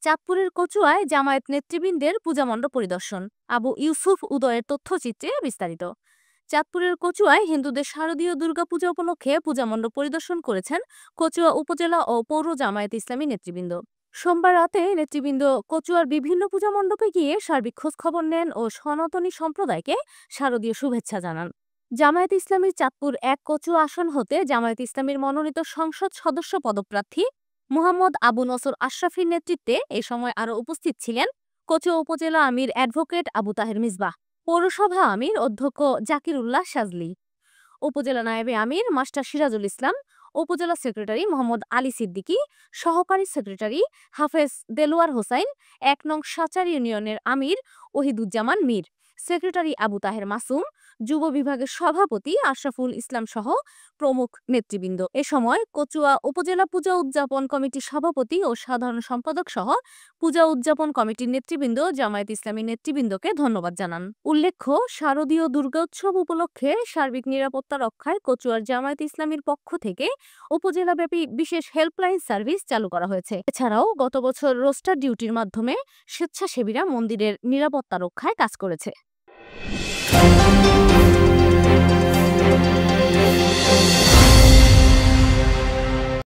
চাঁদপুরের কচুয়ায় জামায়াত নেতৃবৃন্দের পূজামণ্ডপ পরিদর্শন। আবু ইউসুফ উদয়ের তথ্যচিত্রে বিস্তারিত। চাঁদপুরের কচুয়ায় হিন্দুদের শারদীয় দুর্গাপূজা উপলক্ষে পূজামণ্ডপ পরিদর্শন করেছেন কচুয়া উপজেলা ও পৌর জামায়াত ইসলামী নেতৃবৃন্দ। সোমবার রাতে নেতৃবৃন্দ কচুয়ার বিভিন্ন পূজা মণ্ডপে গিয়ে সার্বিক খোঁজখবর নেন ও সনাতনী সম্প্রদায়কে শারদীয় শুভেচ্ছা জানান। জামায়াত ইসলামীর চাঁদপুর ১ কচুয়া আসন হতে জামায়াত ইসলামীর মনোনীত সংসদ সদস্য পদপ্রার্থী মুহাম্মদ আবু নসর আশরাফির নেতৃত্বে এ সময় আরও উপস্থিত ছিলেন কচুয়া উপজেলা আমির অ্যাডভোকেট আবু তাহের মিসবাহ, পৌরসভা আমির অধ্যক্ষ জাকির উল্লাহ শাজলী, উপজেলা নায়েবে আমির মাস্টার সিরাজুল ইসলাম, উপজেলা সেক্রেটারি মোহাম্মদ আলী সিদ্দিকী, সহকারী সেক্রেটারি হাফেজ দেলোয়ার হোসাইন, ১ নং সাচার ইউনিয়নের আমির ওহিদুজ্জামান মীর, সেক্রেটারি আবু তাহের মাসুম, যুব বিভাগের সভাপতি আশরাফুল ইসলাম সহ প্রমুখ নেতৃবৃন্দ। এ সময় কচুয়া উপজেলা পূজা উদযাপন কমিটির সভাপতি ও সাধারণ সম্পাদক সহ পূজা উদযাপন কমিটির নেতৃবৃন্দ জামায়াত ইসলামী নেতৃবৃন্দকে ধন্যবাদ জানান। উল্লেখ্য, শারদীয় দুর্গোৎসব উপলক্ষে সার্বিক নিরাপত্তা রক্ষায় কচুয়ার জামায়াত ইসলামীর পক্ষ থেকে উপজেলাব্যাপী বিশেষ হেল্পলাইন সার্ভিস চালু করা হয়েছে। এছাড়াও গত বছর রোস্টার ডিউটির মাধ্যমে স্বেচ্ছাসেবীরা মন্দিরের নিরাপত্তা রক্ষায় কাজ করেছে।